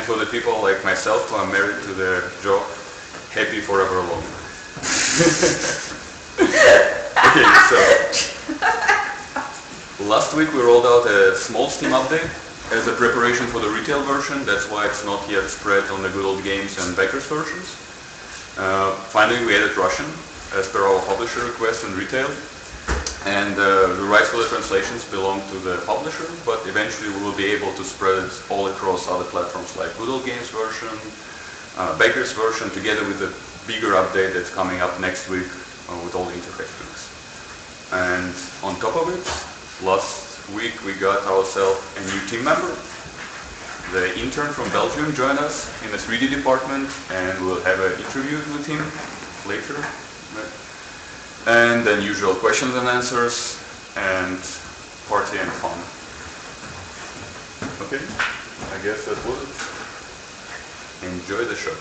And for the people like myself who are married to their job, happy forever alone. Okay, so last week we rolled out a small Steam update as a preparation for the retail version. That's why it's not yet spread on the Good Old Games and Backers versions. Finally, we added Russian as per our publisher request in retail. And the rights for the translations belong to the publisher, but eventually we will be able to spread it all across other platforms like Good Old Games version, Backers version, together with the bigger update that's coming up next week with all the interface tweaks. And on top of it, last week we got ourselves a new team member. The intern from Belgium joined us in the 3D department, and we'll have an interview with him later. And then usual questions and answers, and party and fun. Okay, I guess that was it. Enjoy the show.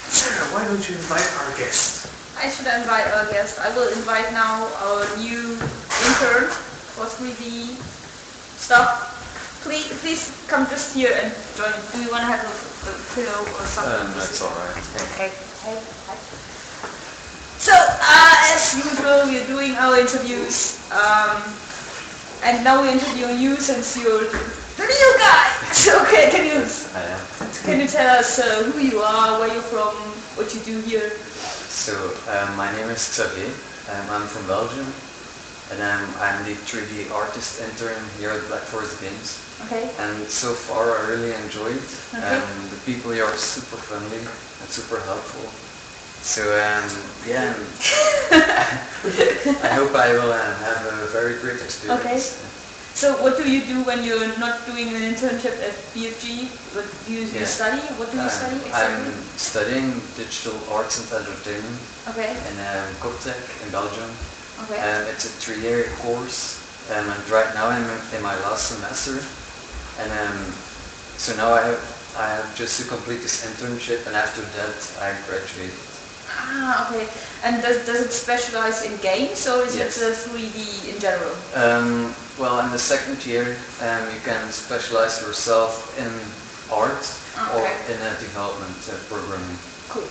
Sarah, why don't you invite our guest? I should invite our guest. I will invite now our new intern for 3D stuff. Please come just here and join. Do you want to have a pillow or something? That's alright. Okay. Hi. So, as usual, we're doing our interviews, and now we're interviewing you since you're the new guy. Okay, can you tell us who you are, where you're from, what you do here? So, my name is Xavier. I'm from Belgium, and I'm the 3D artist intern here at Black Forest Games. Okay. And so far, I really enjoy it. Okay. The people here are super friendly and super helpful. So yeah, I hope I will have a very great experience. Okay. So what do you do when you're not doing an internship at BFG? What do you study? What do you study exactly? I'm studying digital arts and entertainment Okay. in Koptek in Belgium. Okay. It's a 3-year course, and right now I'm in my last semester. And so now I have just to complete this internship, and after that I graduate. Ah, okay. And does it specialize in games, or is Yes. it 3D in general? Well, in the second year, you can specialize yourself in art or Okay. in development programming. Cool.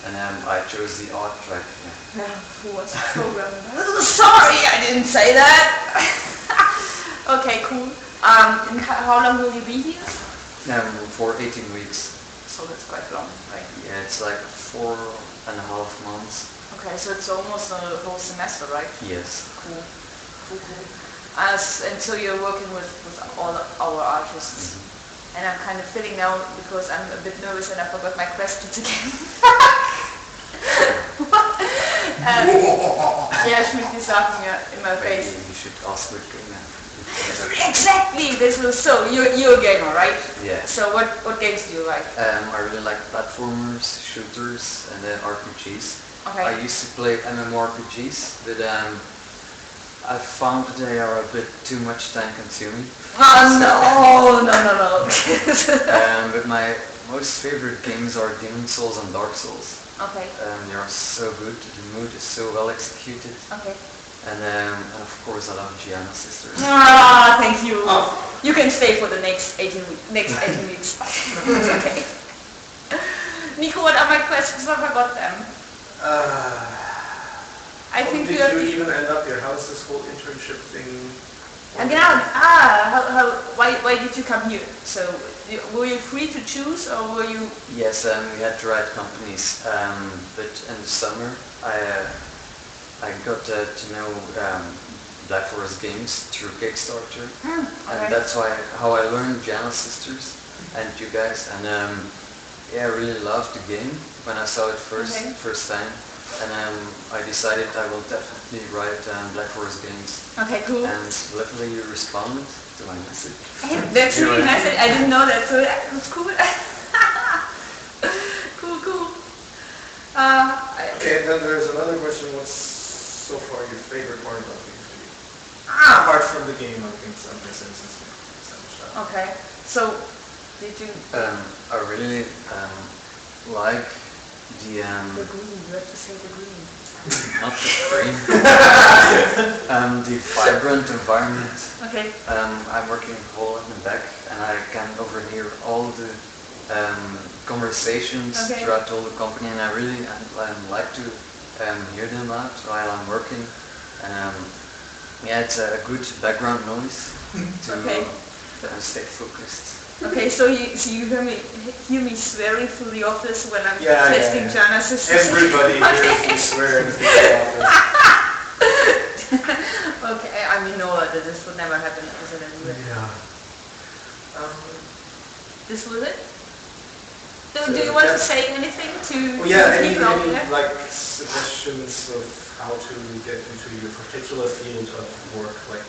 And I chose the art track. Who wants to program? Sorry, I didn't say that. Okay, cool. And how long will you be here? For 18 weeks. So that's quite long, right? Yeah, it's like 4.5 months. Okay, so it's almost a whole semester, right? Yes. Cool. And so you're working with all our artists. And I'm kind of feeling now, because I'm a bit nervous and I forgot my questions again. Ja, schmiert die Sachen in my face. You should ask the game. Exactly! So, you're a gamer, right? Yeah. So what games do you like? I really like platformers, shooters, and then RPGs. Okay. I used to play MMORPGs, but I found that they are a bit too much time consuming. Oh, no. But my most favorite games are Demon Souls and Dark Souls. Okay. They are so good, the mood is so well executed. Okay. And of course I love Gianna Sisters. Thank you. You can stay for the next 18 weeks. Okay. Nico, what are my questions? I forgot them. I think did you even end up your house this whole internship thing? Why did you come here? So, were you free to choose, or were you? Yes, we had the right companies, but in the summer I got to know Black Forest Games through Kickstarter, Okay. and that's how I learned Gianna Sisters and you guys, and I really loved the game when I saw it first time. And I decided I will definitely write Black Forest Games. Okay, cool. And luckily you responded to my message. Hey, that's really nice. I didn't know that, so that's cool. Cool. Okay, and then there's another question. What's so far your favorite part about the interview? Apart from the game, I think some sense. Okay, so did you? I really like the The green. You have to say the green. not the brain. The vibrant environment. Okay. I'm working whole in the back, and I can overhear all the conversations Okay. throughout all the company, and I really like to hear them out while I'm working. Yeah, it's a good background noise to Okay. stay focused. Okay, so you hear me swearing through the office when I'm Yeah, testing yeah. Jana's system? Everybody hears you swear in the office. Okay, I mean, no, this would never happen, isn't it? Yeah. This was it? So do you want to say anything to Well, yeah, the any people out there? like suggestions of how to get into your particular field of work? Like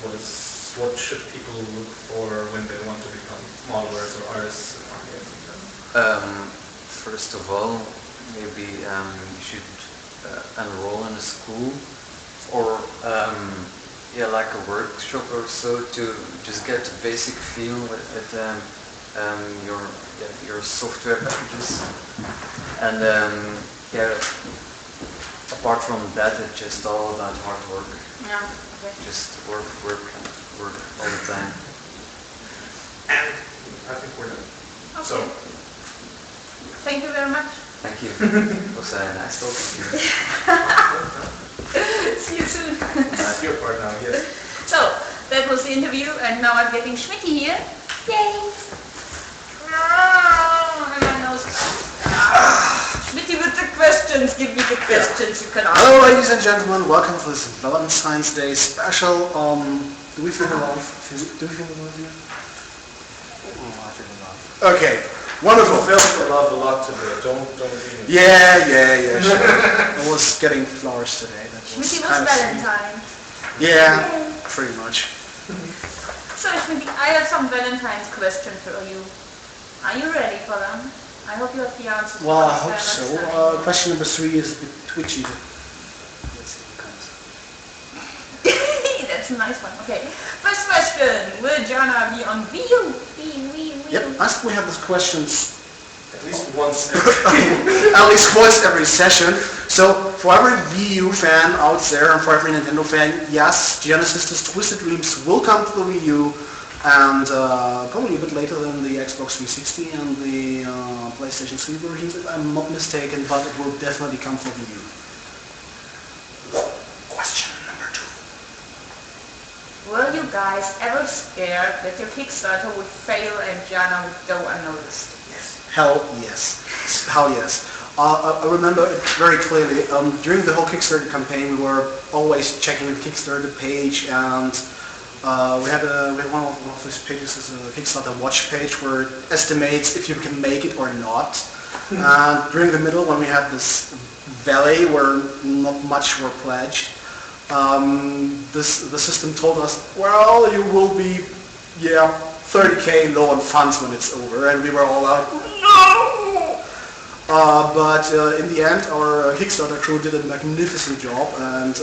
what should people look for when they want to become modelers or artists? First of all, maybe you should enroll in a school or like a workshop or so to just get a basic feel with your software packages. And apart from that, it's just all about hard work. Yeah, okay. Just work all the time. And I think we're done. Okay. So, Thank you very much. Thank you. It was nice talking to you. See you soon. that's your part now, yes. So, that was the interview, and now I'm getting Schmitty here. Yay! And my nose. Schmitty with the questions. Give me the questions you can ask. Hello, ladies and gentlemen. Welcome to this Valentine's Day special. Do we feel the love? Do we feel the love here? Oh, I feel the love. Okay, wonderful. You felt the love a lot today. Don't even. Yeah, sure. I was getting flowers today. That was Schmitty kind was of sweet. Valentine. Yeah, pretty much. So, Schmitty, I have some Valentine's questions for you. Are you ready for them? I hope you have the answers. Well, I for hope us. so. Question number 3 is a bit twitchy. Let's see what comes. That's a nice one. Okay. First question. Will Jana be on Wii U? Wii U. Yep, I think we have these questions At least once. at least once every session. So for every Wii U fan out there and for every Nintendo fan, yes, Genesis' Twisted Dreams will come to the Wii U, and probably a bit later than the Xbox 360 and the PlayStation 3 versions, if I'm not mistaken, but it will definitely come for Wii U. Question number 2. Were you guys ever scared that your Kickstarter would fail and Jana would go unnoticed? Hell yes. Hell yes. I remember it very clearly. During the whole Kickstarter campaign, we were always checking the Kickstarter page, and we had one of these pages is a Kickstarter watch page where it estimates if you can make it or not. And during the middle, when we had this valley where not much were pledged, the system told us, well, you will be, 30k low on funds when it's over, and we were all like, no! But in the end, our Kickstarter crew did a magnificent job, and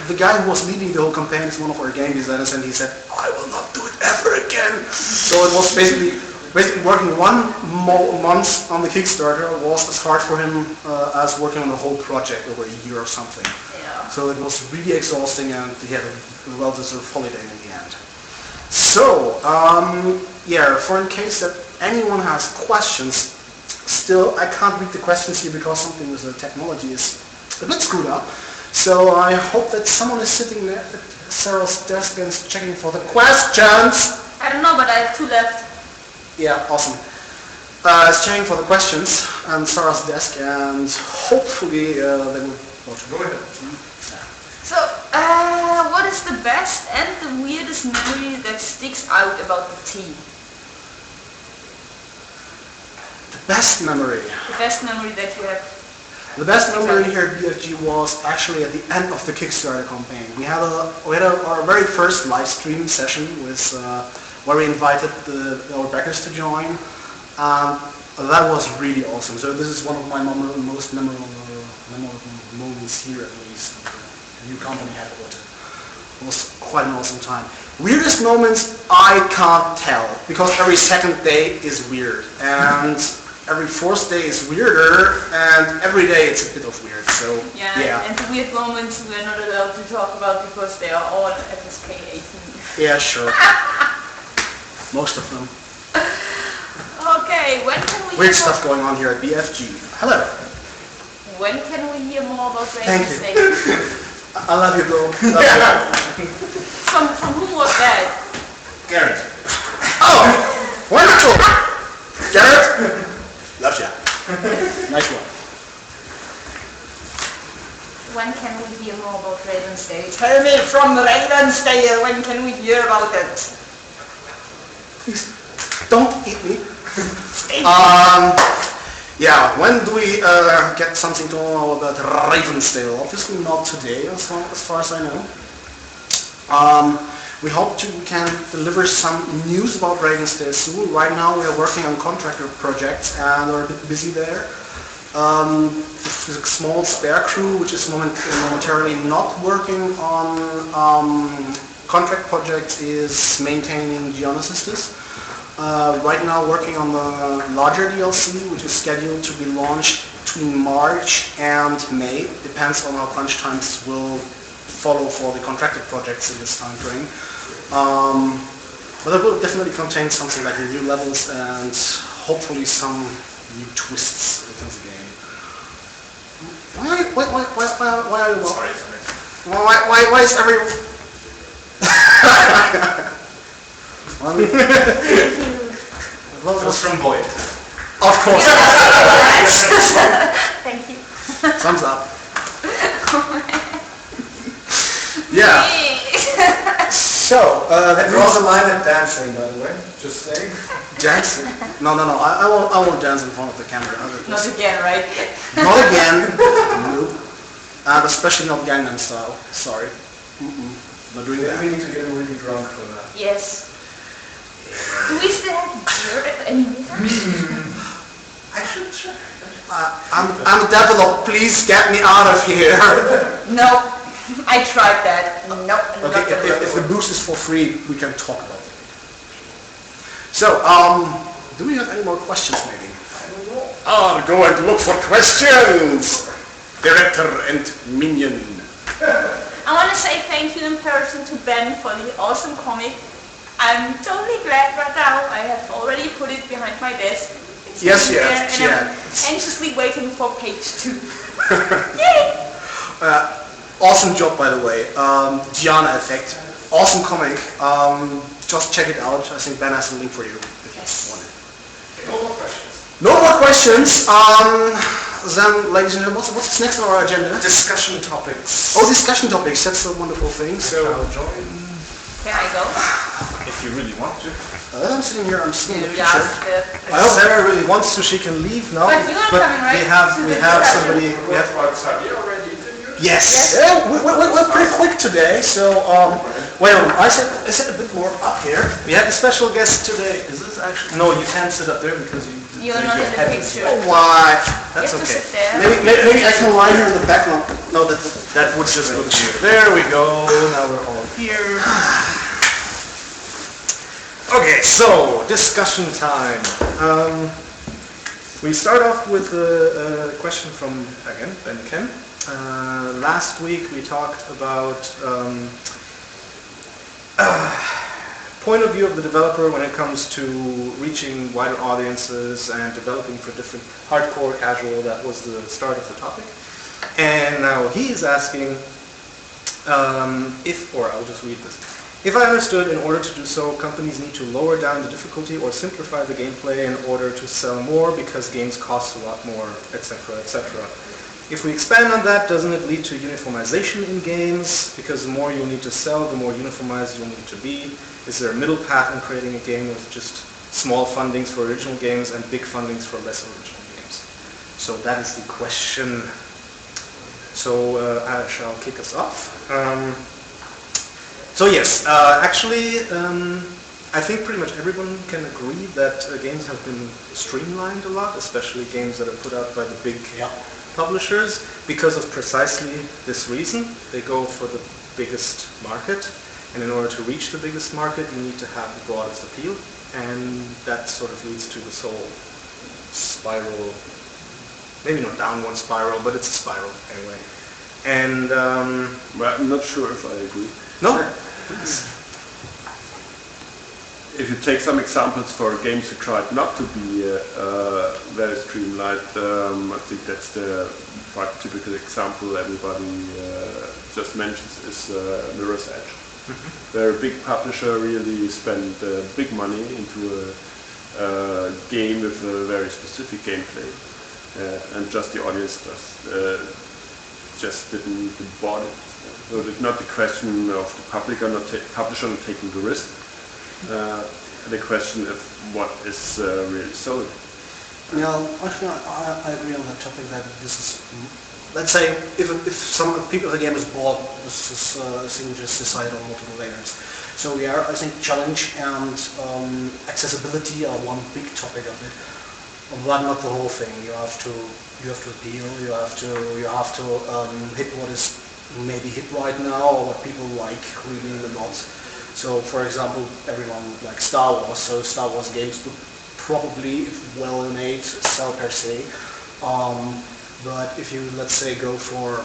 the guy who was leading the whole campaign is one of our game designers, and he said, I will not do it ever again. So it was basically working 1 month on the Kickstarter was as hard for him as working on the whole project over a year or something. Yeah. So it was really exhausting, and he had a well-deserved holiday in the end. So, for in case that anyone has questions, still I can't read the questions here because something with the technology is a bit screwed up. So I hope that someone is sitting there at Sarah's desk and is checking for the questions. I don't know, but I have 2 left. Yeah, awesome. Is checking for the questions on Sarah's desk, and hopefully they will. Go ahead. So, what is the best and the weirdest memory that sticks out about the team? The best memory. The best memory that you have. The best memory here at BFG was actually at the end of the Kickstarter campaign. We had our very first live stream session with where we invited our backers to join. That was really awesome. So this is one of my most memorable moments here, at least. New company headquarters. It was quite an awesome time. Weirdest moments, I can't tell, because every second day is weird. And every fourth day is weirder, and every day it's a bit of weird. So Yeah, and the weird moments we're not allowed to talk about because they are all FSK 18. yeah, sure. Most of them. Okay, when can we Weird hear stuff going on here at BFG. Hello. When can we hear more about Thank Raven you. State? I love you, bro. Love you. From whom was that? Garrett. Oh, wonderful. Garrett, love ya. Nice one. When can we hear more about Raven State? Tell me from Raven State, when can we hear about it? Please, don't eat me. Yeah, when do we get something to know about Ravensdale? Obviously not today, as far as I know. We hope we can deliver some news about Ravensdale soon. Right now we are working on contractor projects and are a bit busy there. There's a small spare crew which is momentarily not working on contract projects is maintaining Geonosystis. Right now working on the larger DLC, which is scheduled to be launched between March and May. Depends on how crunch times will follow for the contracted projects in this time frame. But it will definitely contain something like new levels and hopefully some new twists within the game. Why are you... Sorry. Why is everyone... That was from Boyd. Of course. Thank you. Thumbs up. Yeah. So, that Draws means a line at dancing, by the way. Just saying. dancing. No. I won't dance in front of the camera. Not again, right? Not again. Nope. And especially not Gangnam Style. Sorry. Not doing that. We need to get really drunk for that. Yes. Do we still have beer anymore? I should check. I'm a developer. Please get me out of here. No, I tried that. No, Okay, if the boost is for free, we can talk about it. So, do we have any more questions, maybe? I'm going to look for questions. Director and minion. I want to say thank you in person to Ben for the awesome comic. I'm totally glad right now. I have already put it behind my desk. It's Yes, sitting there, yes, and yeah. I'm anxiously waiting for page 2. Yay! Awesome job, by the way. Gianna Effect. Awesome comic. Just check it out. I think Ben has a link for you if you want it. No more questions. No more questions. Then, ladies and gentlemen, what's next on our agenda? Discussion topics. Oh, discussion topics. That's a wonderful thing. So, I'll join Can I go? if you really want to. I'm sitting here. I'm seeing the Yeah, picture. I hope Sarah really wants to, she can leave now. But you're coming, right? we have somebody. We have, Have you already interviewed? Yes. Yeah, we're pretty quick today. So, well, I said a bit more up here. we have a special guest today. Is this actually? No, you can't sit up there because You're not in the picture. Oh, why? That's You have to okay. sit there. Maybe I can lie here in the background. No, That would just look weird. There we go. Now we're all here. Okay, so discussion time. We start off with a question from, again, Ben Ken. Last week we talked about point of view of the developer when it comes to reaching wider audiences and developing for different hardcore, casual. That was the start of the topic. And now he is asking I'll just read this. If I understood, in order to do so, companies need to lower down the difficulty or simplify the gameplay in order to sell more because games cost a lot more, etc., etc. If we expand on that, doesn't it lead to uniformization in games? Because the more you need to sell, the more uniformized you'll need to be. Is there a middle path in creating a game with just small fundings for original games and big fundings for less original games? So that is the question. So I shall kick us off. So yes, actually, I think pretty much everyone can agree that games have been streamlined a lot, especially games that are put out by the big publishers, because of precisely this reason. They go for the biggest market, and in order to reach the biggest market, you need to have the broadest appeal, and that sort of leads to this whole spiral, maybe not downward spiral, but it's a spiral anyway. And Well, I'm not sure if I agree. no, If you take some examples for games who tried not to be very streamlined, I think that's the quite typical example everybody just mentions is Mirror's Edge. Where a big publisher really spent big money into a game with a very specific gameplay, and just the audience just didn't bought it. So it's not the question of the publisher not taking the risk. The question of what is really sold. Yeah, actually, I agree on that topic that this is, let's say, if some people of the game is bought, this is a thing just decided on multiple layers. So yeah, I think challenge and accessibility are one big topic of it, but not the whole thing. You have to appeal. You have to hit what is maybe hit right now or what people like really a lot. So, for example, everyone likes Star Wars, so Star Wars games would probably, if well made, sell per se. But if you, let's say, go for,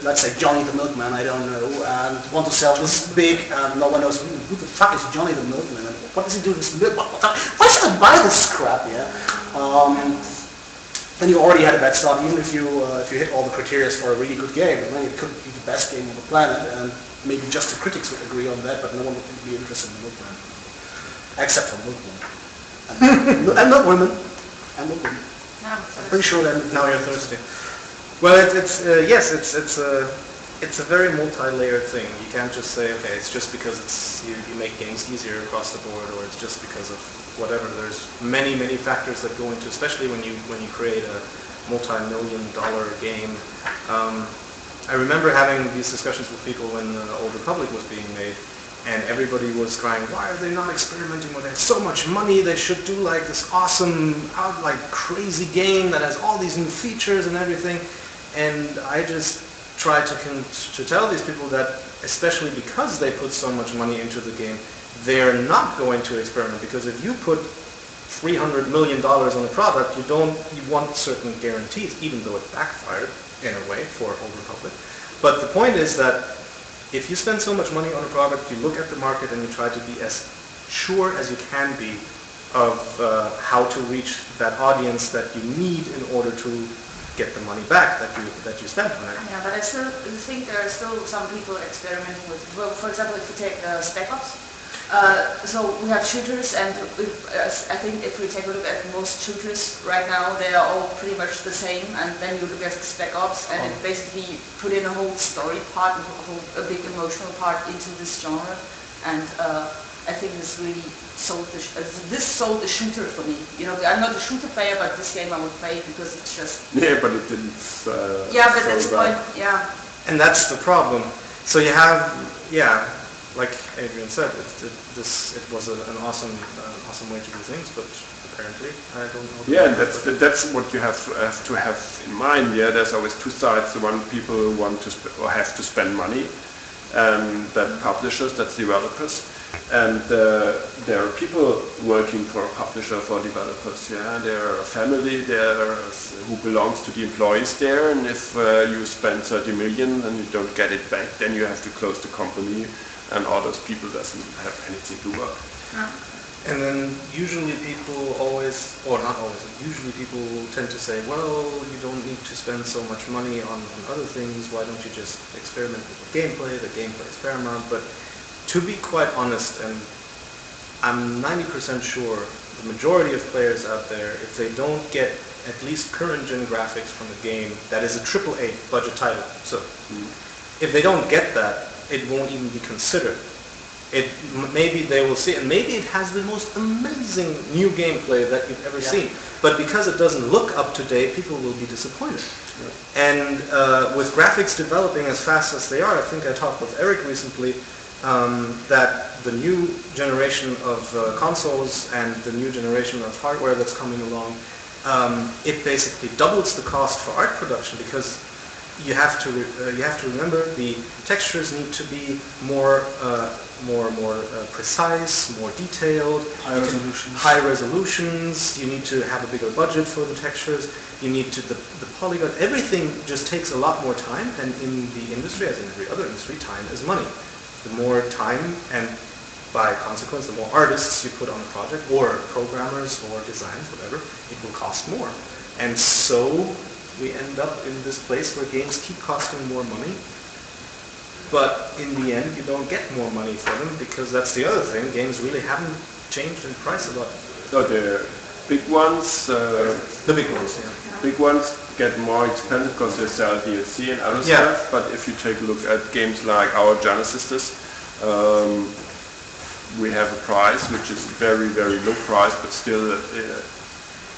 let's say, Johnny the Milkman, I don't know, and want to sell this big, and no one knows who the fuck is Johnny the Milkman, and what does he do with this milk? Why should I buy this crap? Yeah. Then you already had a bad start, even if you hit all the criteria for a really good game. Then it could be the best game on the planet, and maybe just the critics would agree on that, but no one would be interested in Milkman. Except for Milkman. And not women. And not women. I'm pretty sure that now you're thirsty. Well, it's a very multi-layered thing. You can't just say, okay, it's just because you make games easier across the board, or it's just because of whatever. There's many factors that go into, especially when you create a multi-million-dollar game. I remember having these discussions with people when Old Republic was being made, and everybody was crying, why are they not experimenting with it? So much money, they should do like this awesome, like crazy game that has all these new features and everything. And I just tried to tell these people that, especially because they put so much money into the game, they're not going to experiment, because if you put $300 million on a product, you want certain guarantees, even though it backfired in a way for Old Republic. But the point is that if you spend so much money on a product, you look at the market and you try to be as sure as you can be of how to reach that audience that you need in order to get the money back that you spent on it. Yeah, but I still think there are still some people experimenting with, well, for example, if you take Spec Ops. So we have shooters, and I think if we take a look at most shooters right now, they are all pretty much the same. And then you look at Spec Ops, and it basically put in a whole story part, a big emotional part into this genre. And I think this really sold the shooter for me. You know, I'm not a shooter player, but this game I would play because it's just. Yeah, but it didn't. Yeah, but that's the point. Yeah. And that's the problem. So you have, like Adrian said, it was an awesome way to do things, but apparently I don't know. Yeah, and that's what you have to have in mind. Yeah, there's always two sides. The one people want to or have to spend money, that publishers, that's developers, and there are people working for a publisher, for developers. Yeah, there are a family there who belongs to the employees there, and if you spend 30 million and you don't get it back, then you have to close the company. And all those people doesn't have anything to work. Yeah. And then usually people always, or not always, usually people tend to say, well, you don't need to spend so much money on other things, why don't you just experiment with the gameplay is paramount. But to be quite honest, and I'm 90% sure the majority of players out there, if they don't get at least current gen graphics from a game that is a AAA budget title, so if they don't get that, it won't even be considered. Maybe they will see, and maybe it has the most amazing new gameplay that you've ever seen. But because it doesn't look up to date, people will be disappointed. Yeah. And with graphics developing as fast as they are, I think I talked with Eric recently that the new generation of consoles and the new generation of hardware that's coming along, it basically doubles the cost for art production, because you have to remember the textures need to be more precise, more detailed, High resolutions. high resolutions. You need to have a bigger budget for the textures. You need to the polygon. Everything just takes a lot more time, and in the industry, as in every other industry, time is money. The more time and by consequence, the more artists you put on a project, or programmers, or designers, whatever, it will cost more. And so we end up in this place where games keep costing more money, but in the end you don't get more money for them, because that's the other thing, games really haven't changed in price a lot. So the big ones, The big ones, yeah. big ones get more expensive because they sell DLC and other Yeah. stuff. But if you take a look at games like our Giana Sisters, we have a price which is very, very low price, but still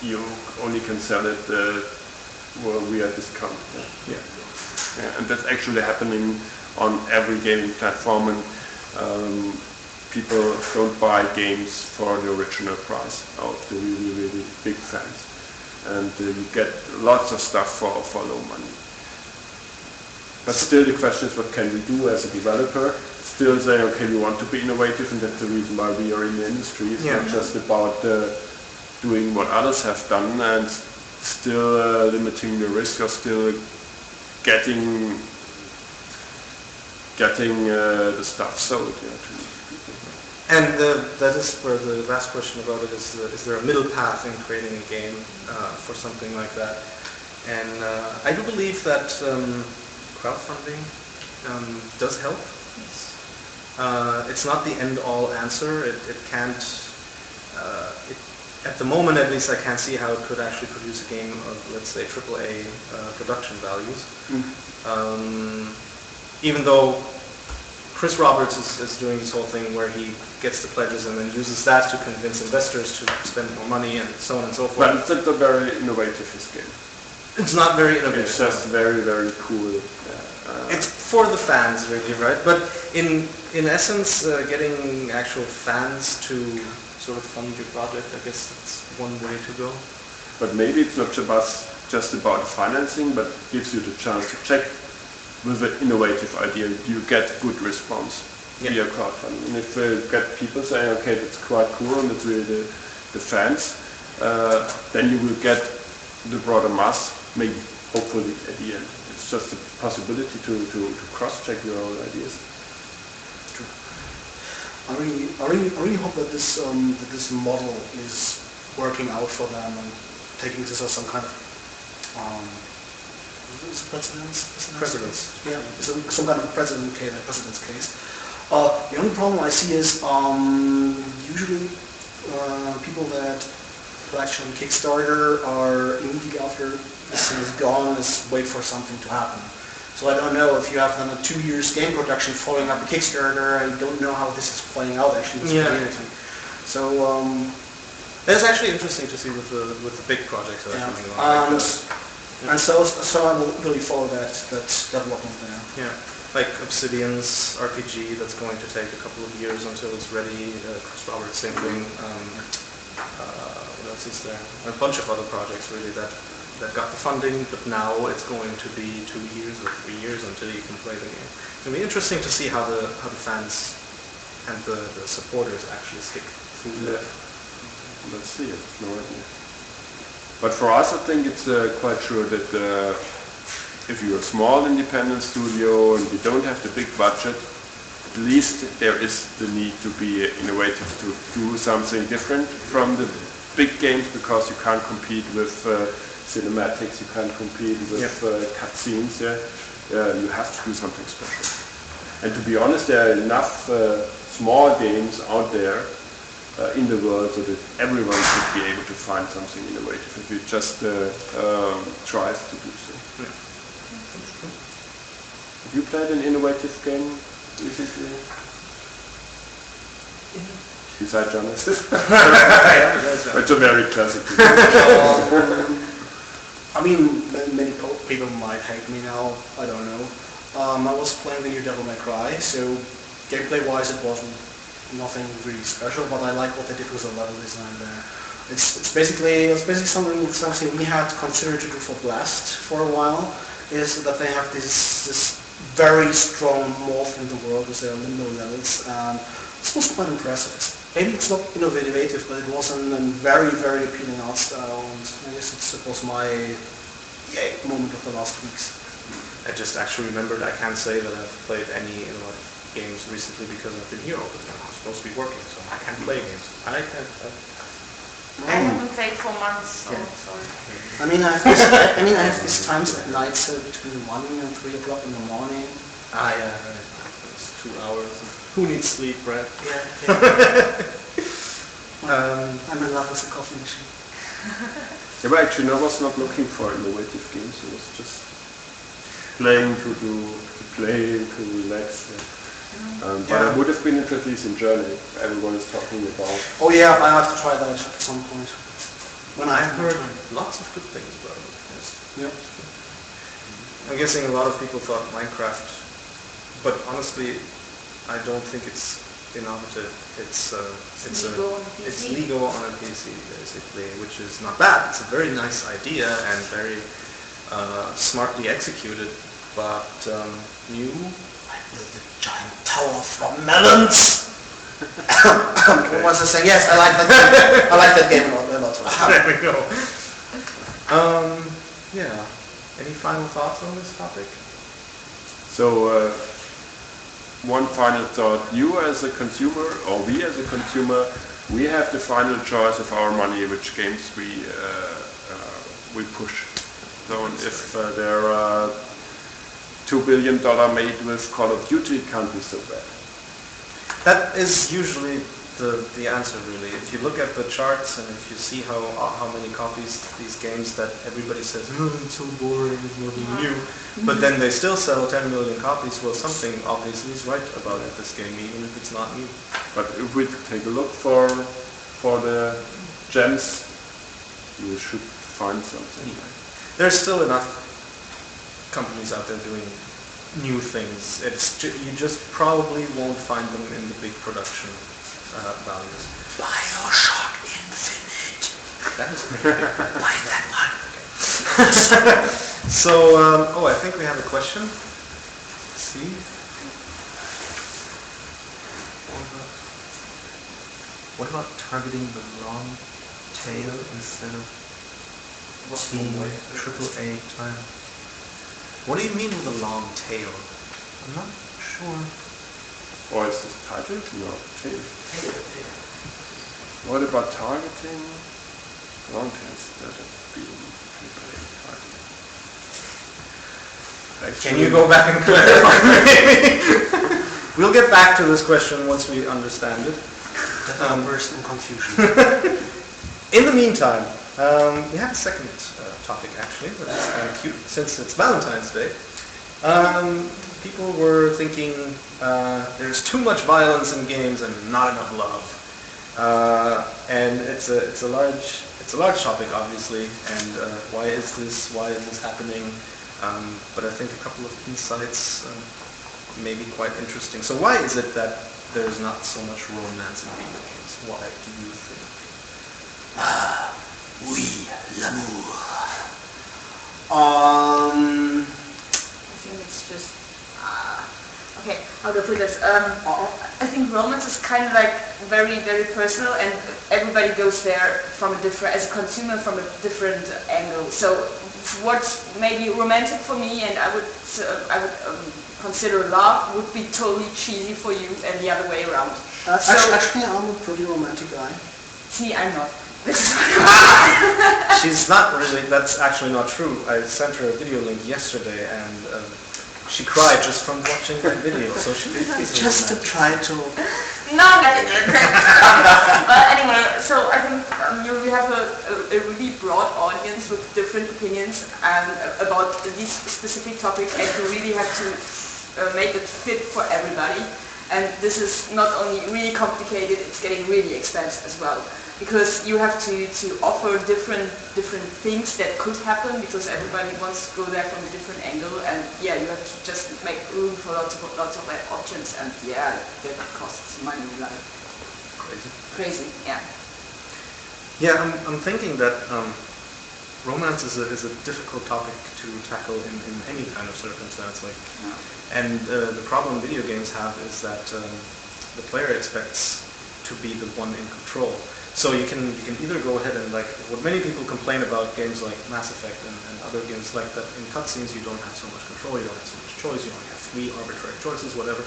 you only can sell it we are discount. Yeah. Yeah, and that's actually happening on every gaming platform, and people don't buy games for the original price of the really, really big fans. And you get lots of stuff for low money. But still the question is, what can we do as a developer? Still saying, okay, we want to be innovative, and that's the reason why we are in the industry. It's not just about doing what others have done and still limiting the risk of still getting the stuff sold to people. And that is where the last question about it is there a middle path in creating a game for something like that? And I do believe that crowdfunding does help. It's not the end-all answer. It can't, at the moment at least, I can't see how it could actually produce a game of, let's say, AAA production values. Even though Chris Roberts is doing this whole thing where he gets the pledges and then uses that to convince investors to spend more money and so on and so forth. But it's not a very innovative game. It's not very innovative. It's just very, very cool. It's for the fans, really, right? But in essence, getting actual fans to sort of fund your project, I guess that's one way to go. But maybe it's not just about financing, but gives you the chance to check with an innovative idea. You get good response via crowdfunding. And if you get people saying, okay, that's quite cool and it's really the fans, then you will get the broader mass, maybe, hopefully, at the end. It's just a possibility to cross-check your own ideas. I really hope that this model is working out for them and taking this as some kind of precedence. Yeah, some kind of precedence case. The only problem I see is usually people that actually Kickstarter are immediately after this thing is gone is wait for something to happen. So I don't know if you have done a 2 years game production following up a Kickstarter. I don't know how this is playing out actually with the community. So That's actually interesting to see with the big projects that are coming along. and so I will really follow that development there. Yeah, like Obsidian's RPG that's going to take a couple of years until it's ready. Chris Roberts, same thing. What else is there? A bunch of other projects really that got the funding, but now it's going to be 2 years or 3 years until you can play the game. It'll be interesting to see how the fans and the supporters actually stick through that. Let's see, it's no idea. But for us, I think it's quite sure that if you're a small independent studio and you don't have the big budget, at least there is the need to be innovative, to do something different from the big games, because you can't compete with cinematics, you can't compete with cutscenes. You have to do something special. And to be honest, there are enough small games out there in the world so that everyone should be able to find something innovative if you just try to do so. Yeah. Have you played an innovative game recently? Besides Genesis? It's a very classic game. I mean, many people might hate me now. I don't know. I was playing the new Devil May Cry, so gameplay-wise it wasn't nothing really special, but I like what they did with the level design there. It's basically something we had considered to do for Blast for a while, is that they have this very strong morph in the world with their limbo levels, and this was quite impressive. Maybe it's not innovative, but it was a very, very appealing art style, and I guess it was my moment of the last weeks. I just actually remembered I can't say that I've played any innovative games recently because I've been here all the time. I'm supposed to be working, so I can't play games. I haven't played for months, so sorry. I have these times at night between 1 and 3 o'clock in the morning. Yeah, it's 2 hours. Who needs sleep, Brad? I'm in love with the coffee machine. Yeah, but actually, I was not looking for innovative games. I was just playing to play, to relax. Yeah. But I would have been interested in Journey. Everyone is talking about. Oh yeah, I have to try that at some point. When I I've have heard time. lots of good things about it. Yes. Yeah. I'm guessing a lot of people thought Minecraft, but honestly, I don't think it's innovative. It's Lego on a PC basically, which is not bad. It's a very nice idea and very smartly executed, but new. I built a giant tower from melons. What was I saying? Yes, I like that game. I like that game a lot. There we go. Yeah. Any final thoughts on this topic? So, one final thought. You as a consumer, or we as a consumer, we have the final choice of our money, which games we push. So if there are $2 billion made with Call of Duty, it can't be so bad. That is usually the answer, really. If you look at the charts and if you see how many copies these games that everybody says, oh, it's so boring, it's nothing new, but then they still sell 10 million copies, well, something obviously is right about this game, even if it's not new. But if we take a look for the gems, you should find something. There's still enough companies out there doing new things. You just probably won't find them in the big production values. BioShock Infinite. That is Buy that one. So, I think we have a question. Let's see. What about targeting the long tail instead of being AAA time? What do you mean with a long tail? I'm not sure. Or is this titled? No, tail. What about targeting? Long tails that have been targeted. Can you go back and clarify maybe? We'll get back to this question once we understand it. Burst in confusion. In the meantime, we have a second topic actually, which is kind of cute since it's Valentine's Day. People were thinking there's too much violence in games and not enough love, and it's a large topic obviously. And why is this happening? But I think a couple of insights may be quite interesting. So why is it that there's not so much romance in video games? Why do you think? Oui, l'amour. I think it's just okay. How do I put this? I think romance is kind of like very, very personal, and everybody goes there from a different, as a consumer, from a different angle. So what's maybe romantic for me, and I would consider love, would be totally cheesy for you, and the other way around. Actually, I'm a pretty romantic guy. See, I'm not. She's not really, that's actually not true. I sent her a video link yesterday and she cried just from watching that video. So she Just to try to... No, anyway, so I think we have a really broad audience with different opinions about these specific topics, and you really have to make it fit for everybody. And this is not only really complicated, it's getting really expensive as well. Because you have to offer different things that could happen, because everybody wants to go there from a different angle, and yeah, you have to just make room for lots of options, and yeah, that costs money, like crazy, yeah. Yeah, I'm thinking that romance is a difficult topic to tackle in any kind of circumstance. And the problem video games have is that the player expects to be the one in control. So you can either go ahead and what many people complain about games like Mass Effect and other games like that, in cutscenes you don't have so much control, you don't have so much choice, you only have 3 arbitrary choices, whatever.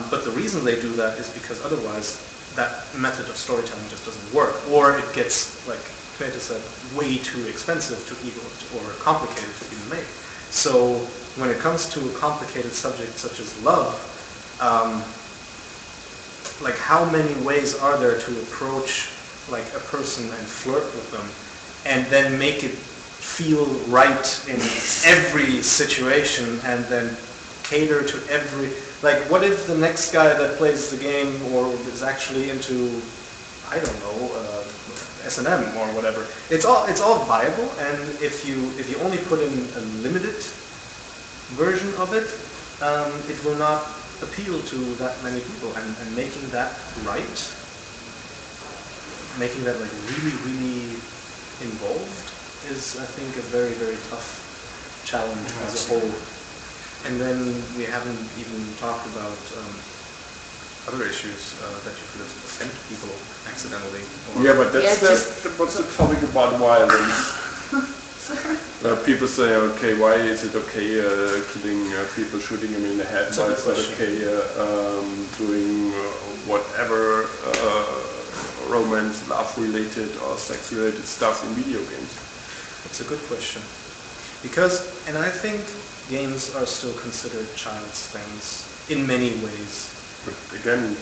But the reason they do that is because otherwise that method of storytelling just doesn't work, or it gets, like Peter said, way too expensive to even, or complicated to even make. So when it comes to a complicated subject such as love, how many ways are there to approach a person and flirt with them and then make it feel right in every situation and then cater to every, what if the next guy that plays the game or is actually into, I don't know, S&M or whatever. It's all viable, and if you only put in a limited version of it, it will not appeal to that many people, and making that right, making that really, really involved is, I think, a very, very tough challenge as a whole. And then we haven't even talked about other issues that you could have sent people accidentally. Yeah, but what's the topic about violence? People say, okay, why is it okay killing people, shooting them in the head? Why is it okay doing whatever romance, love-related or sex-related stuff in video games? It's a good question. Because, and I think games are still considered child's things in many ways. But again,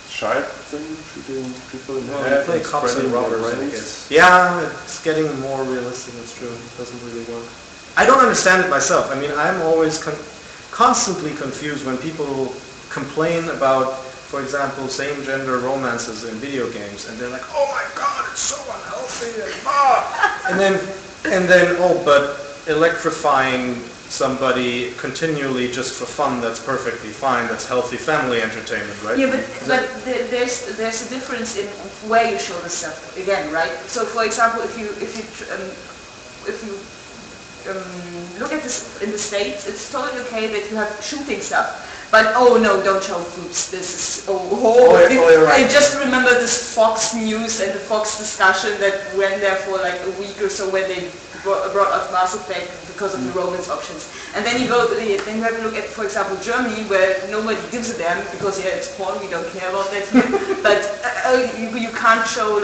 child thing, shooting people in the Well, head, you play cops and spreading their robbers, I brains. guess. Yeah, it's getting more realistic, it's true. It doesn't really work. I don't understand it myself. I mean, I'm always constantly confused when people complain about, for example, same-gender romances in video games, and they're like, oh my god, it's so unhealthy, and and then, oh, but electrifying somebody continually just for fun, that's perfectly fine, that's healthy family entertainment, right? Yeah, but there's a difference in where you show the stuff again, right? So, for example, if you look at this in the States, it's totally okay that you have shooting stuff. But oh no, don't show boobs. This is you're right. I just remember this Fox News and the Fox discussion that went there for like a week or so when they brought up Mass Effect because of the romance options. And then you have to look at, for example, Germany, where nobody gives a damn because it's porn, we don't care about that here. But you can't show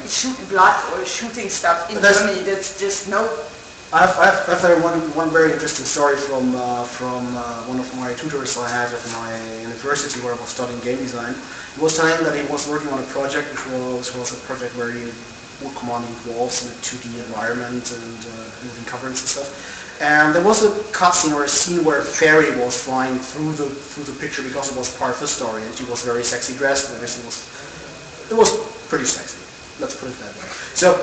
shooting blood or shooting stuff in Germany. That's just no. I've heard one very interesting story from one of my tutors I had at my university where I was studying game design. He was telling that he was working on a project which was a project where he would commanding walls in a 2D environment and moving coverings and stuff. And there was a cutscene or a scene where a fairy was flying through the picture because it was part of the story, and she was very sexy dressed, and everything was pretty sexy. Let's put it that way. So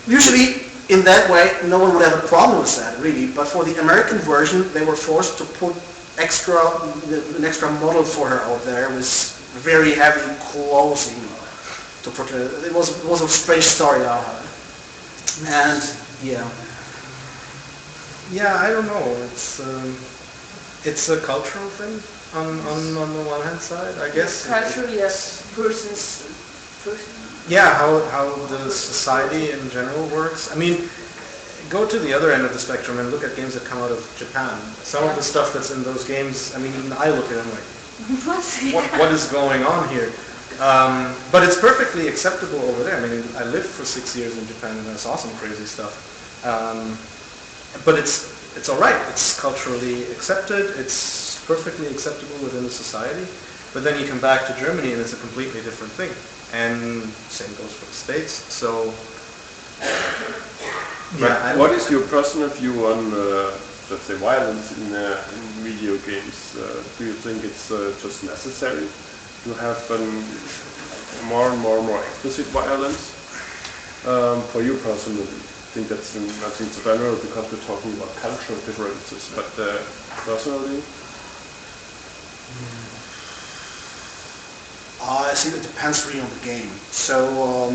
usually, in that way, no one would have a problem with that, really. But for the American version, they were forced to put an extra model for her out there with very heavy clothing to put her. It was a strange story, and yeah. Yeah, I don't know. It's a cultural thing on the one hand side, I guess. Culturally, yes. Yeah, how the society in general works. I mean, go to the other end of the spectrum and look at games that come out of Japan. Some of the stuff that's in those games, I mean, even I look at them like, what is going on here? But it's perfectly acceptable over there. I mean, I lived for 6 years in Japan and I saw some crazy stuff. But it's all right. It's culturally accepted. It's perfectly acceptable within the society. But then you come back to Germany and it's a completely different thing. And same goes for the States. So, yeah. What is your personal view on, let's say, violence in video games? Do you think it's just necessary to have more and more explicit violence? For you personally, I think that's in general because we're talking about cultural differences. But personally. I think it depends really on the game. So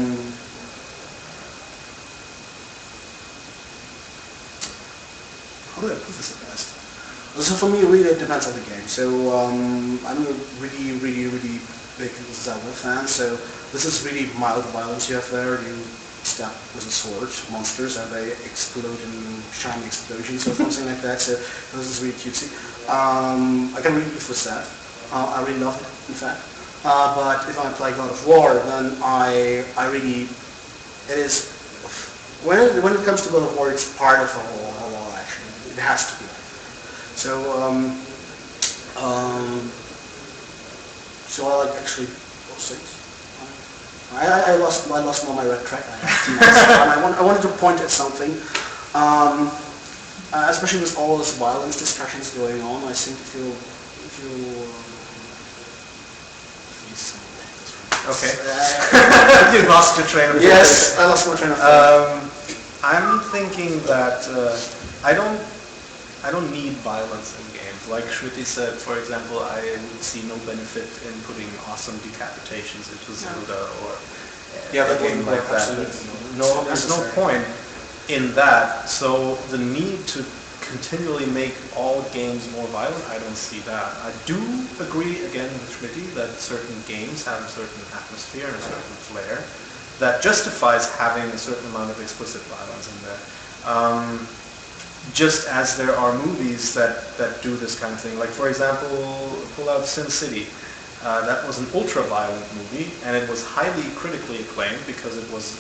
how do I put this the best? So for me, really, it depends on the game. So I'm a really, really, really big Zelda fan. So this is really mild violence you have there. You stab with a sword monsters and they explode in shiny explosions or something like that. So this is really cutesy. I can really live with that. I really love it, in fact. But if I play God of War, then I really, it is, when it comes to God of War, it's part of a whole action. It has to be. So, so I like actually those things. I lost all my red track. I wanted to point at something, especially with all this violence discussions going on. I think if you Okay. You lost your train of thought. yes, I lost my train of thought. I'm thinking that I don't need violence in games. Like Shruti said, for example, I would see no benefit in putting awesome decapitations into Zelda or a game like that. No, there's no point in that. So the need to continually make all games more violent, I don't see that. I do agree again with Shruti that certain games have a certain atmosphere and a certain flair that justifies having a certain amount of explicit violence in there. Just as there are movies that do this kind of thing. Like, for example, pull out Sin City. That was an ultra-violent movie, and it was highly critically acclaimed because it was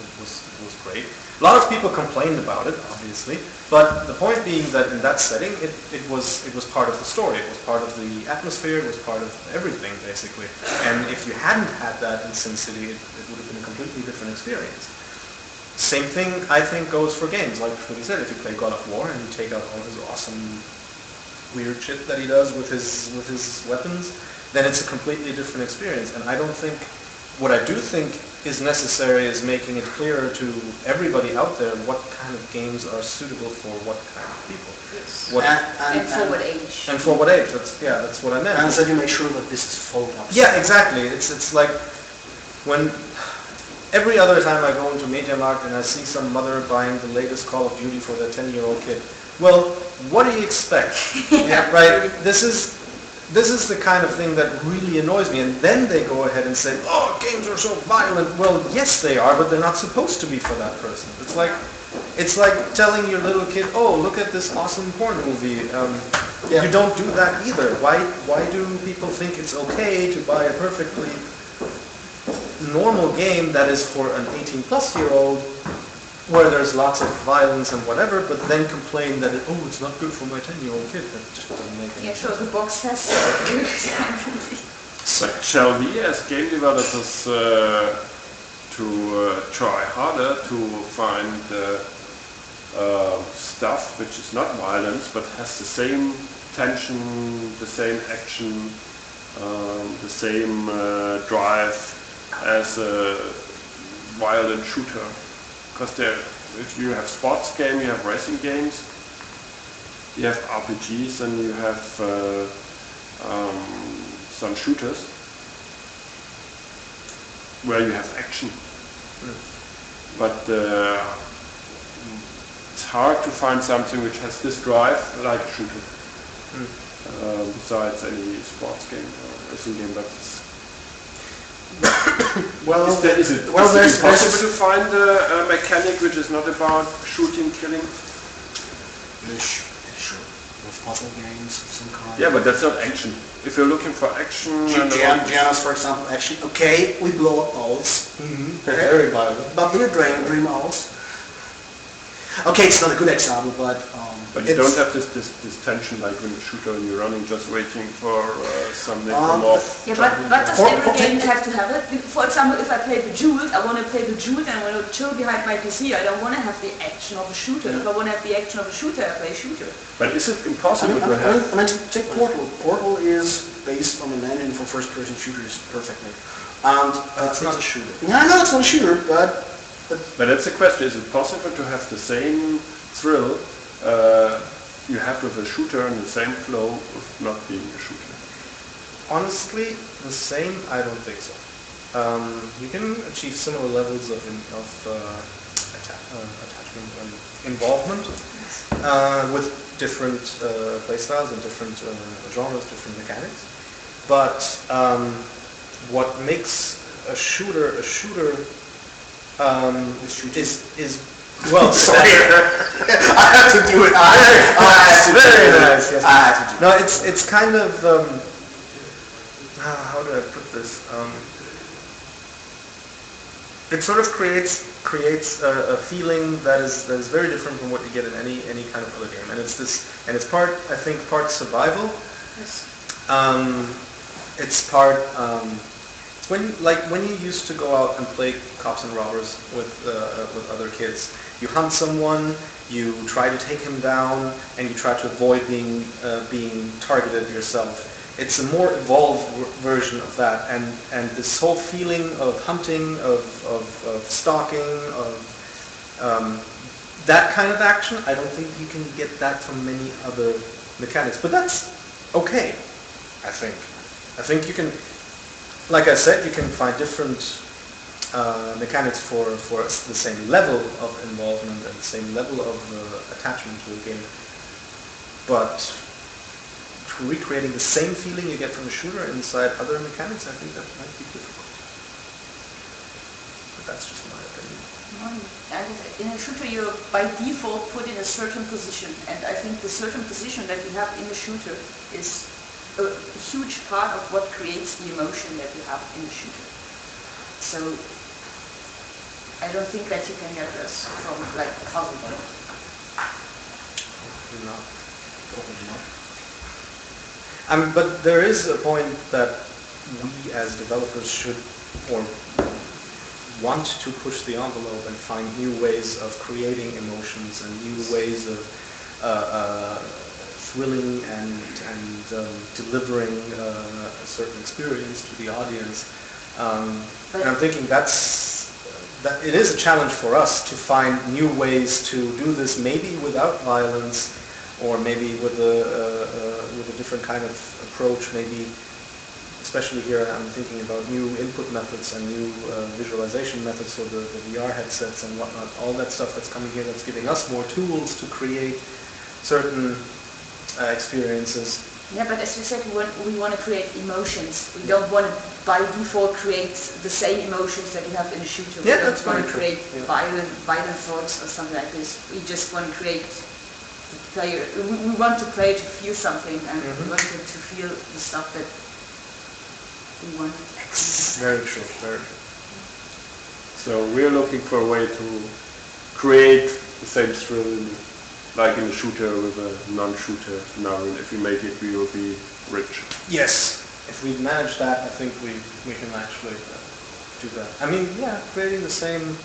great. A lot of people complained about it, obviously, but the point being that in that setting, it was part of the story. It was part of the atmosphere. It was part of everything, basically. And if you hadn't had that in Sin City, it would have been a completely different experience. Same thing, I think, goes for games. Like what he said, if you play God of War and you take out all his awesome weird shit that he does with his weapons, then it's a completely different experience. And I don't think, what I do think is necessary is making it clearer to everybody out there what kind of games are suitable for what kind of people. Yes. What, And for what age? and for what age, that's what I meant. And so you make sure that this is followed up. Yeah, exactly. It's like when every other time I go into MediaMarkt and I see some mother buying the latest Call of Duty for their 10-year-old kid, well, what do you expect? Yeah, right? This is the kind of thing that really annoys me. And then they go ahead and say, oh, games are so violent. Well, yes, they are, but they're not supposed to be for that person. It's like telling your little kid, oh, look at this awesome porn movie. Yeah. You don't do that either. Why do people think it's okay to buy a perfectly normal game that is for an 18-plus-year-old where there's lots of violence and whatever, but then complain that, it's not good for my 10-year-old kid? That just doesn't make any Yeah, sense. sure, the box has So shall we, as game developers, to try harder to find stuff which is not violence but has the same tension, the same action, the same drive as a violent shooter? Because if you have sports game, you have racing games, you have RPGs, and you have some shooters where you have action. But it's hard to find something which has this drive like a shooter. Besides any sports game or racing game, but Well, is it possible to find a mechanic which is not about shooting, killing? Sure. With puzzle games of some kind. Yeah, but that's not action. If you're looking for action, Giannis, for example, action. Okay, we blow up owls. Very violent. But we're dream owls. Okay, it's not a good example, but you don't have this tension like when you shooter and you're running just waiting for something to come off. Yeah, but does every game have to have it? For example, if I play Bejeweled, I want to play Bejeweled and I want to chill behind my PC. I don't want to have the action of a shooter. If I want to have the action of a shooter, I play shooter. But is it impossible to have? Take Portal. Portal is based on an engine for first-person shooters perfectly. And It's not a shooter. Yeah, no, it's not a shooter, but But that's the question. Is it possible to have the same thrill you have with a shooter and the same flow of not being a shooter? Honestly, the same? I don't think so. You can achieve similar levels of attachment and involvement with different playstyles and different genres, different mechanics. But what makes a shooter is well, sorry. I have to do it. Very nice. Yes. I have to do it. No, it's kind of how do I put this? It sort of creates a feeling that is very different from what you get in any kind of other game, and it's part survival. Yes. It's part when you used to go out and play cops and robbers with other kids. You hunt someone, you try to take him down, and you try to avoid being targeted yourself. It's a more evolved version of that, and this whole feeling of hunting, of stalking, of that kind of action. I don't think you can get that from many other mechanics, but that's okay. I think you can. Like I said, you can find different mechanics for the same level of involvement and the same level of attachment to a game. But recreating the same feeling you get from a shooter inside other mechanics, I think that might be difficult. But that's just my opinion. And in a shooter, you're by default put in a certain position, and I think the certain position that you have in a shooter is a huge part of what creates the emotion that you have in the shooter. So I don't think that you can get this from like puzzle. Probably not. But there is a point that we as developers should or want to push the envelope and find new ways of creating emotions and new ways of thrilling and delivering a certain experience to the audience. And I'm thinking that it is a challenge for us to find new ways to do this, maybe without violence, or maybe with a different kind of approach. Maybe, especially here, I'm thinking about new input methods and new visualization methods for the VR headsets and whatnot. All that stuff that's coming here, that's giving us more tools to create certain experiences. Yeah, but as you said, we want to create emotions. We don't want to, by default, create the same emotions that you have in a shooter. Yeah, we that's don't want to very create true. violent thoughts or something like this. We just want to create the player. We want the player to feel something, and we want them to feel the stuff that we want. Very true, very true. So we're looking for a way to create the same thrill like in a shooter with a non-shooter now, and if we make it, we will be rich. Yes, if we manage that, I think we can actually do that. I mean, yeah, creating the same,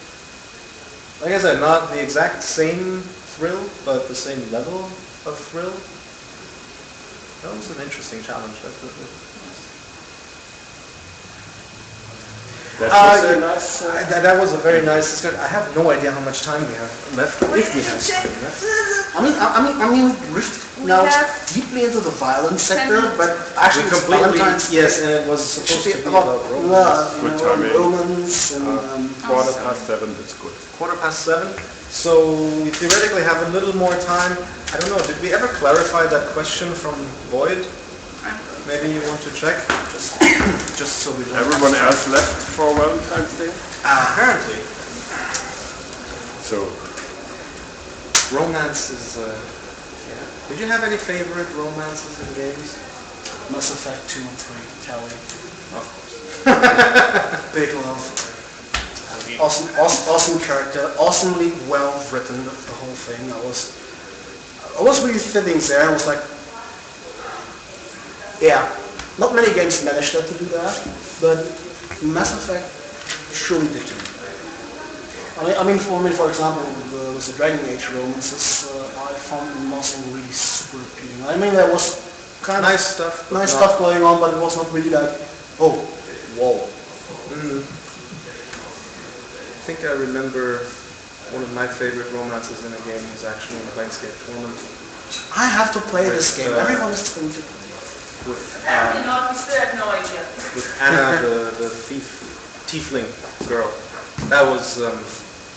like I said, not the exact same thrill, but the same level of thrill. That was an interesting challenge, definitely. That was a nice... That was a very nice discussion. I have no idea how much time we have left, if we have time left. I mean, we drifted now deeply into the violence sector, but actually it's Valentine's. Yes, and it was supposed to be about romance. Good timing. Romance and 7:15, it's good. 7:15. So we theoretically have a little more time. I don't know, did we ever clarify that question from Boyd? Maybe you want to check, just so we don't... Everyone else left for Valentine's Day? Apparently. So, Romance is... yeah. Did you have any favorite romances in games? Mass Effect 2 and 3, Kelly. Of course. Big love. Awesome character, awesomely well written, the whole thing. I was really feeling there. I was like, yeah, not many games managed to do that, but Mass Effect surely did do it. I mean, for me, for example, with the Dragon Age romances, I found them also really super appealing. I mean, there was kind of Nice stuff. nice stuff going on, but it was not really like, oh, whoa. I think I remember one of my favorite romances in a game was actually in the Planescape tournament. I have to play this game. Everyone is telling me to play. With we still have no idea. Anna, the tiefling girl. That was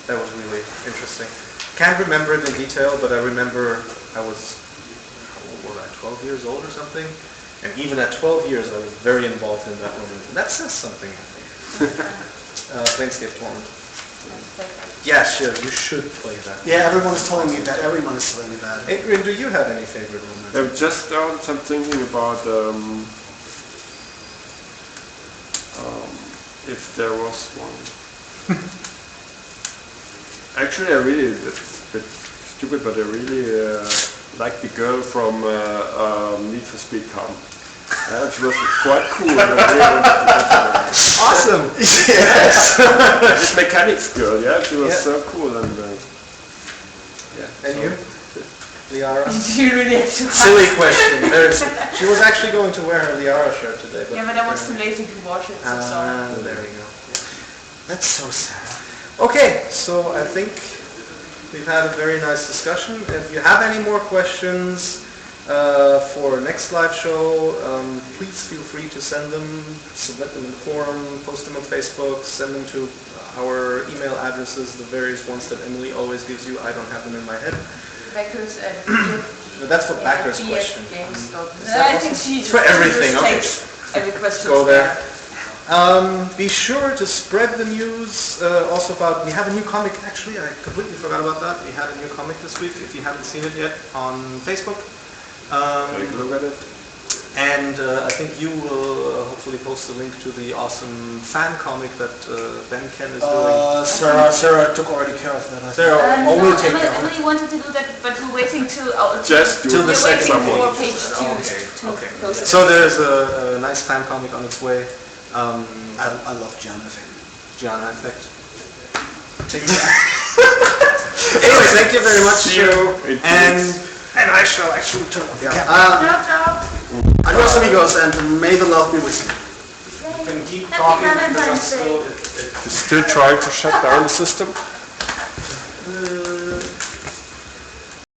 That was really interesting. Can't remember it in detail, but I remember I was, how old was I, 12 years old or something? And even at 12 years, I was very involved in that moment. And that says something, I think. Thanks, Gift One. Yeah, sure, you should play that. Yeah, everyone is telling me that. Everyone is telling me that. Adrian, do you have any favorite moments? I'm just I'm thinking about if there was one. Actually, I really, it's a bit stupid, but I really like the girl from Need for Speed Carbon. She was quite cool. And I really wanted to get her. Awesome! Yes! This mechanics girl, yeah, she was Yeah. so cool and yeah. And you? Liara? You really have to Silly question. Very silly. She was actually going to wear her Liara shirt today. Yeah, but I was too lazy to wash it, so sorry. There we go. That's so sad. Okay, so I think we've had a very nice discussion. If you have any more questions for next live show, please feel free to send them, submit them in the forum, post them on Facebook, send them to our email addresses, the various ones that Emily always gives you. I don't have them in my head. Backers and But that's for backers' question. I think she For everything, just okay. takes every question. Go there. Be sure to spread the news also about, we have a new comic, actually, I completely forgot about that. We had a new comic this week, if you haven't seen it yet, on Facebook. Take a look at it. And I think you will hopefully post a link to the awesome fan comic that Ben Ken is doing. Sarah took already care of that. I think. Sarah, No, will take care of it. Emily wanted to do that, but we're waiting till Just do Till the we're second waiting one. for page 2 Okay, to okay. post it. So there's a nice fan comic on its way. I love John Effect. John Effect. Anyway, thank you very much. See you in 2 weeks. And I shall actually turn off the Yeah. camera. Ciao, ciao. Adios amigos, and may the love be with you. You can keep Happy talking Valentine's because I'm Day. still... Still trying to shut down the system.